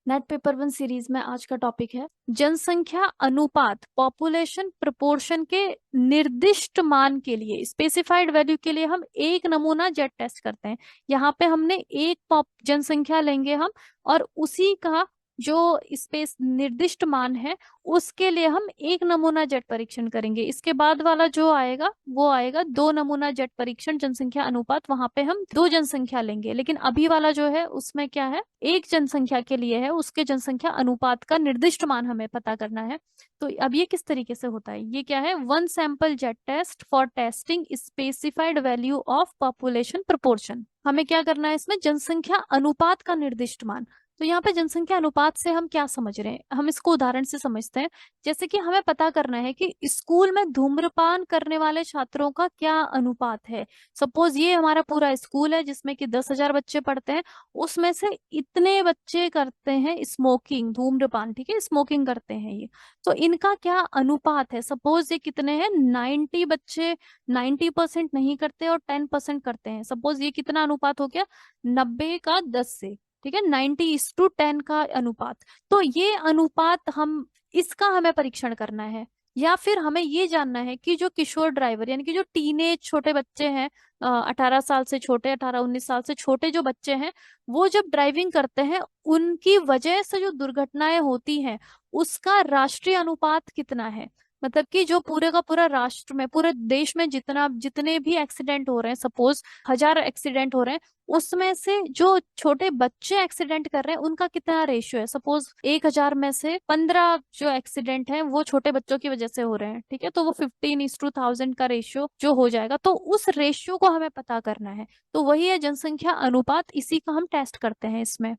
Net paper one series में आज का टॉपिक है जनसंख्या अनुपात, पॉपुलेशन प्रोपोर्शन के निर्दिष्ट मान के लिए, स्पेसिफाइड वैल्यू के लिए हम एक नमूना जेट टेस्ट करते हैं। यहाँ पे हमने एक जनसंख्या लेंगे हम, और उसी का जो स्पेस निर्दिष्ट मान है उसके लिए हम एक नमूना जेट परीक्षण करेंगे। इसके बाद वाला जो आएगा वो आएगा दो नमूना जेट परीक्षण जनसंख्या अनुपात, वहां पे हम दो जनसंख्या लेंगे। लेकिन अभी वाला जो है उसमें क्या है, एक जनसंख्या के लिए है, उसके जनसंख्या अनुपात का निर्दिष्ट मान हमें पता करना है। तो अब ये किस तरीके से होता है, ये क्या है, one sample z test for testing specified value of population proportion. हमें क्या करना है इसमें, जनसंख्या अनुपात का निर्दिष्ट मान। तो यहाँ पे जनसंख्या अनुपात से हम क्या समझ रहे हैं, हम इसको उदाहरण से समझते हैं। जैसे कि हमें पता करना है कि स्कूल में धूम्रपान करने वाले छात्रों का क्या अनुपात है। सपोज ये हमारा पूरा स्कूल है जिसमें कि 10,000 बच्चे पढ़ते हैं, उसमें से इतने बच्चे करते हैं स्मोकिंग, धूम्रपान, ठीक है, स्मोकिंग करते हैं ये। तो इनका क्या अनुपात है, सपोज ये कितने हैं, 90 बच्चे 90% नहीं करते और 10% करते हैं। सपोज ये कितना अनुपात हो गया, 90 का 10 से, ठीक है, 90:10 का अनुपात। तो ये अनुपात हम, इसका हमें परीक्षण करना है। या फिर हमें ये जानना है कि जो किशोर ड्राइवर यानी कि जो टीनेज छोटे बच्चे हैं, 18 साल से छोटे, 18-19 साल से छोटे जो बच्चे हैं, वो जब ड्राइविंग करते हैं उनकी वजह से जो दुर्घटनाएं होती हैं उसका राष्ट्रीय अनुपात कितना है। मतलब कि जो पूरे का पूरा राष्ट्र में, पूरे देश में जितने भी एक्सीडेंट हो रहे हैं, सपोज 1,000 एक्सीडेंट हो रहे हैं, उसमें से जो छोटे बच्चे एक्सीडेंट कर रहे हैं उनका कितना रेशियो है। सपोज 1,000 में से 15 जो एक्सीडेंट हैं वो छोटे बच्चों की वजह से हो रहे हैं, ठीक है, तो वो 15:1000 का रेशियो जो हो जाएगा, तो उस रेशियो को हमें पता करना है। तो वही है जनसंख्या अनुपात, इसी का हम टेस्ट करते हैं इसमें।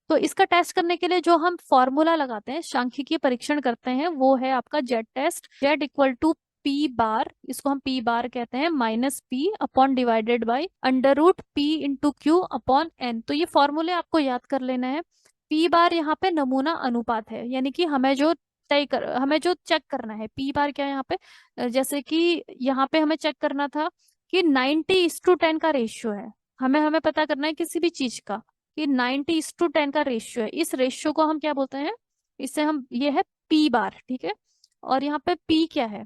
तो इसका टेस्ट करने के लिए जो हम फॉर्मूला लगाते हैं, सांख्यिकीय परीक्षण करते हैं, वो है आपका z test. Z equal to p bar, इसको हम पी बार कहते हैं, minus p upon divided by under root p into Q upon n. तो ये फॉर्मूले आपको याद कर लेना है। पी बार यहाँ पे नमूना अनुपात है, यानी कि हमें जो चेक करना है, पी बार क्या है यहाँ पे, जैसे कि यहाँ पे हमें चेक करना था कि 90:10 का रेशियो है। हमें हमें पता करना है किसी भी चीज का कि 90:10 का रेशियो है। इस रेशियो को हम क्या बोलते हैं, इसे हम, ये है पी बार, ठीक है। और यहाँ पे पी क्या है,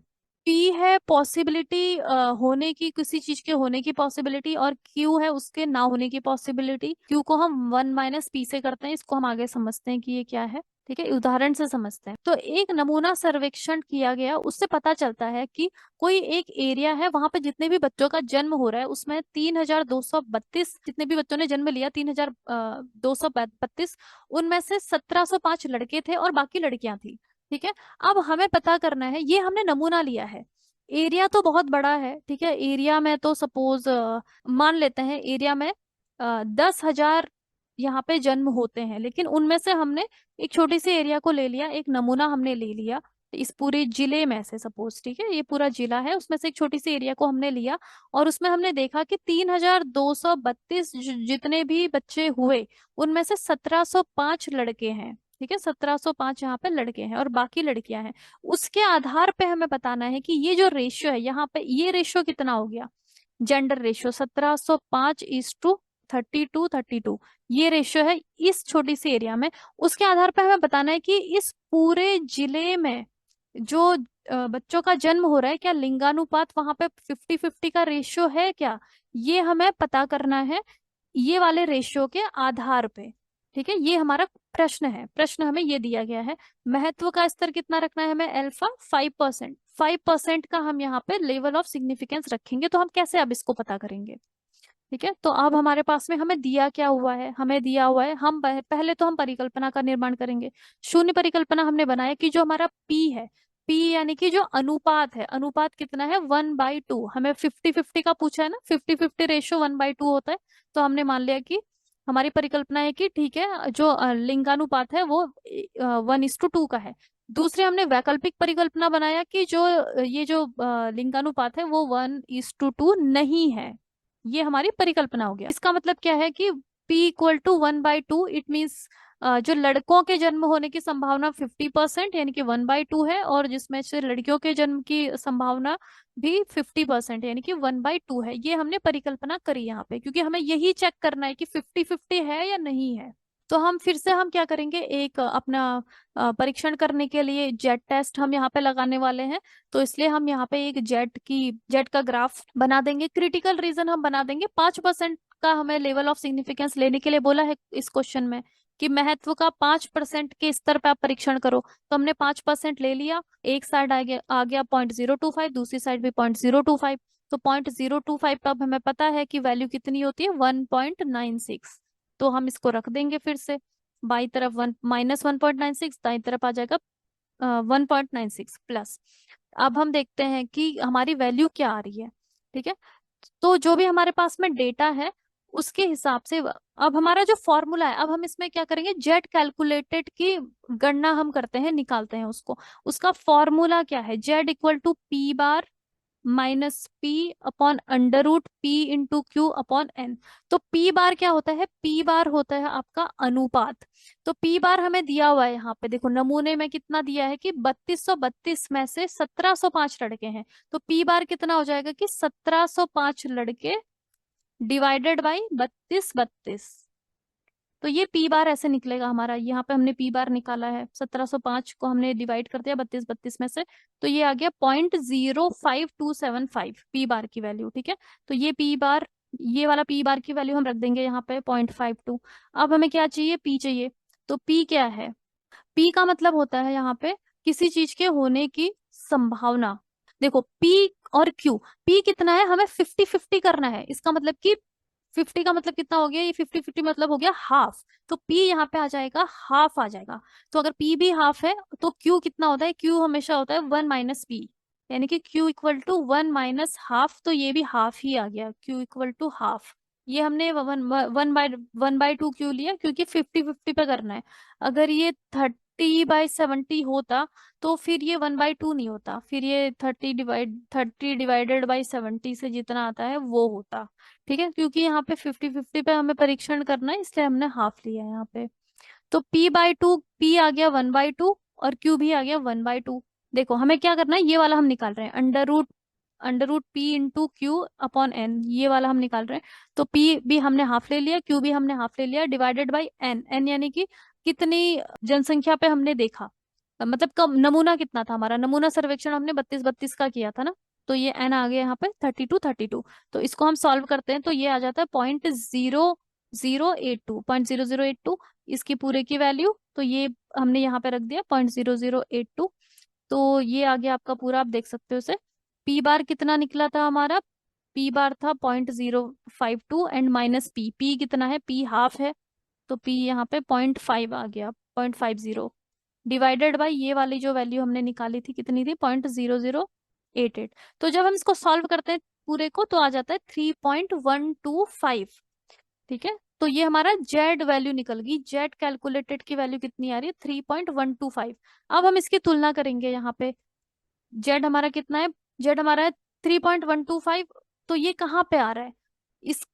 पी है पॉसिबिलिटी होने की, किसी चीज के होने की पॉसिबिलिटी, और क्यू है उसके ना होने की पॉसिबिलिटी। क्यू को हम 1 - p से करते हैं, इसको हम आगे समझते हैं कि ये क्या है, ठीक है, उदाहरण से समझते हैं। तो एक नमूना सर्वेक्षण किया गया, उससे पता चलता है कि कोई एक एरिया है, वहां पे जितने भी बच्चों का जन्म हो रहा है उसमें 3,232, जितने भी बच्चों ने जन्म लिया 3,232, उनमें से 1,705 लड़के थे और बाकी लड़कियां थी, ठीक है। अब हमें पता करना है, ये हमने नमूना लिया है, एरिया तो बहुत बड़ा है, ठीक है। एरिया में तो सपोज मान लेते हैं एरिया में 10,000 यहाँ पे जन्म होते हैं, लेकिन उनमें से हमने एक छोटी सी एरिया को ले लिया, एक नमूना हमने ले लिया इस पूरे जिले में से, सपोज, ठीक है, ये पूरा जिला है, उसमें से एक छोटी सी एरिया को हमने लिया, और उसमें हमने देखा कि 3,232 जितने भी बच्चे हुए उनमें से 1,705 लड़के हैं, ठीक है, 1,705 यहाँ पे लड़के हैं और बाकी लड़कियां हैं। उसके आधार पे हमें बताना है कि ये जो रेशियो है यहाँ पे, ये रेशियो कितना हो गया, जेंडर रेशियो 1,705:32:32, ये रेशियो है इस छोटी सी एरिया में। उसके आधार पर हमें बताना है कि इस पूरे जिले में जो बच्चों का जन्म हो रहा है, क्या लिंगानुपात वहां पे 50-50 का रेशियो है क्या, ये हमें पता करना है ये वाले रेशियो के आधार पे, ठीक है। ये हमारा प्रश्न है, प्रश्न हमें ये दिया गया है। महत्व का स्तर कितना रखना है हमें, अल्फा 5%, 5% का हम यहाँ पे लेवल ऑफ सिग्निफिकेंस रखेंगे। तो हम कैसे अब इसको पता करेंगे, ठीक है। तो अब हमारे पास में हमें दिया क्या हुआ है, हमें दिया हुआ है, हम पहले तो हम परिकल्पना का निर्माण करेंगे। शून्य परिकल्पना हमने बनाया कि जो हमारा पी है, पी यानी कि जो अनुपात है, अनुपात कितना है, 1/2। हमें 50-50 का पूछा है ना, 50-50 रेशियो 1/2 होता है। तो हमने मान लिया कि हमारी परिकल्पना है कि ठीक है, जो लिंगानुपात है वो 1:2 का है। दूसरे हमने वैकल्पिक परिकल्पना बनाया कि जो ये जो लिंगानुपात है वो 1:2 नहीं है। ये हमारी परिकल्पना हो गया। इसका मतलब क्या है कि P equal to 1/2, it means जो लड़कों के जन्म होने की संभावना 50% यानी कि 1/2 है, और जिसमें से लड़कियों के जन्म की संभावना भी 50% यानी कि 1/2 है। ये हमने परिकल्पना करी यहाँ पे, क्योंकि हमें यही चेक करना है कि 50-50 है या नहीं है। तो हम फिर से हम क्या करेंगे, एक अपना परीक्षण करने के लिए जेट टेस्ट हम यहाँ पे लगाने वाले हैं। तो इसलिए हम यहाँ पे एक जेट का ग्राफ बना देंगे। क्रिटिकल रीजन हम बना देंगे 5% का, हमें लेवल ऑफ सिग्निफिकेंस लेने के लिए बोला है इस क्वेश्चन में कि महत्व का 5% के स्तर पे आप परीक्षण करो। तो हमने 5% ले लिया, एक साइड आ गया 0.025, दूसरी साइड भी 0.025। तो 0.025 पे अब हमें पता है कि वैल्यू कितनी होती है, 1.96। तो हम इसको रख देंगे फिर से, बाई तरफ -1.96, दाई तरफ आ जाएगा 1.96 प्लस। अब हम देखते हैं कि हमारी वैल्यू क्या आ रही है। ठीक है, तो जो भी हमारे पास में डेटा है उसके हिसाब से अब हमारा जो फॉर्मूला है, अब हम इसमें क्या करेंगे, जेड कैलकुलेटेड की गणना हम करते हैं, निकालते हैं उसको। उसका फॉर्मूला क्या है, z equal to p bar minus p upon under root p into Q upon n. तो पी बार क्या होता है, पी बार होता है आपका अनुपात। तो पी बार हमें दिया हुआ है यहाँ पे, देखो नमूने में कितना दिया है कि 3232 में से 1705 लड़के हैं। तो पी बार कितना हो जाएगा कि 1705 लड़के डिवाइडेड बाई 3232। तो ये पी बार ऐसे निकलेगा हमारा, यहाँ पे हमने पी बार निकाला है, 1705 को हमने डिवाइड कर दिया 3232 में से, तो ये आ गया 0.05275 पी बार की वैल्यू। ठीक है, तो ये पी बार, ये वाला पी बार की वैल्यू हम रख देंगे यहाँ पे 0.52। अब हमें क्या चाहिए, पी चाहिए। तो पी क्या है, पी का मतलब होता है यहाँ पे किसी चीज के होने की संभावना। देखो पी और क्यू, पी कितना है, हमें 50-50 करना है। इसका मतलब कि 50 का मतलब कितना हो गया, ये 50-50 मतलब हो गया हाफ। तो P यहाँ पे आ जाएगा, हाफ आ जाएगा। तो अगर P भी हाफ है तो Q कितना होता है, Q हमेशा होता है 1 माइनस P, यानी कि Q equal to 1 minus half. तो ये भी हाफ ही आ गया, Q इक्वल टू हाफ। ये हमने 1/2 क्यों लिया, क्योंकि 50-50 पे करना है। अगर ये 30/70 होता तो फिर ये 1/2 नहीं होता, फिर ये 30 डिवाइडेड बाई 70 से जितना आता है वो होता। ठीक है, क्योंकि यहाँ पे 50-50 पे हमें परीक्षण करना है, इसलिए हमने हाफ लिया है यहाँ पे। तो P/2, P आ गया 1/2 और Q भी आ गया 1/2। देखो हमें क्या करना है, ये वाला हम निकाल रहे हैं, under root P into Q upon N, ये वाला हम निकाल रहे हैं। तो P भी हमने हाफ ले लिया, Q भी हमने हाफ ले लिया, डिवाइडेड बाई एन। एन यानी कि कितनी जनसंख्या पे हमने देखा, मतलब कब नमूना कितना था, हमारा नमूना सर्वेक्षण हमने 32-32 का किया था ना। तो ये एन आ गया यहाँ पे 32-32। तो इसको हम सॉल्व करते हैं तो ये आ जाता है 0.0082। इसकी पूरे की वैल्यू तो ये हमने यहाँ पे रख दिया 0.0082। तो ये आ गया आपका पूरा, आप देख सकते हो इसे। पी बार कितना निकला था हमारा, पी बार था 0.052 एंड माइनस पी, पी कितना है, पी हाफ है। तो पी यहाँ पे 0.5 आ गया, 0.50 डिवाइडेड बाई ये वाली जो वैल्यू हमने निकाली थी कितनी थी, 0.0088। तो जब हम इसको सॉल्व करते हैं पूरे को तो आ जाता है 3.125। ठीक है, तो ये हमारा जेड वैल्यू निकल गई, जेड कैलकुलेटेड की वैल्यू कितनी आ रही है, 3.125। अब हम इसकी तुलना करेंगे यहाँ पे, जेड हमारा कितना है, जेड हमारा है 3.125। तो ये कहाँ पे आ रहा है, इस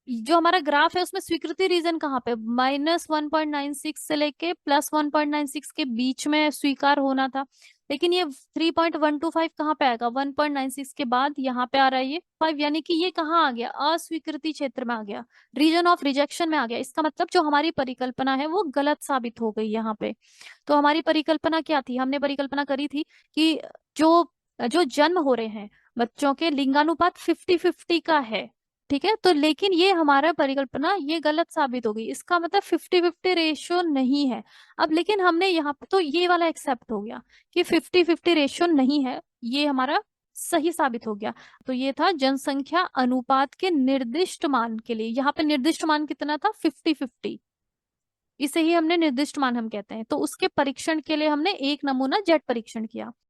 जो हमारा ग्राफ है उसमें स्वीकृति रीजन कहाँ पे, -1.96 से लेके +1.96 के बीच में स्वीकार होना था। लेकिन ये 3.125 कहाँ पे आएगा, 1.96 के बाद यहाँ पे आ रहा है ये 5, यानी कि ये कहाँ आ गया, अस्वीकृति क्षेत्र में आ गया, रीजन ऑफ रिजेक्शन में आ गया। इसका मतलब जो हमारी परिकल्पना है वो गलत साबित हो गई यहाँ पे। तो हमारी परिकल्पना क्या थी, हमने परिकल्पना करी थी कि जो जो जन्म हो रहे हैं बच्चों के लिंगानुपात 50-50 का है। ठीक है, तो लेकिन ये हमारा परिकल्पना ये गलत साबित हो गई, इसका मतलब 50-50 रेशियो नहीं है। अब लेकिन हमने यहाँ पे तो ये वाला एक्सेप्ट हो गया कि 50-50 रेशियो नहीं है, ये हमारा सही साबित हो गया। तो ये था जनसंख्या अनुपात के निर्दिष्ट मान के लिए, यहाँ पे निर्दिष्ट मान कितना था, 50-50। इसे ही हमने निर्दिष्ट मान हम कहते हैं। तो उसके परीक्षण के लिए हमने एक नमूना जेट परीक्षण किया।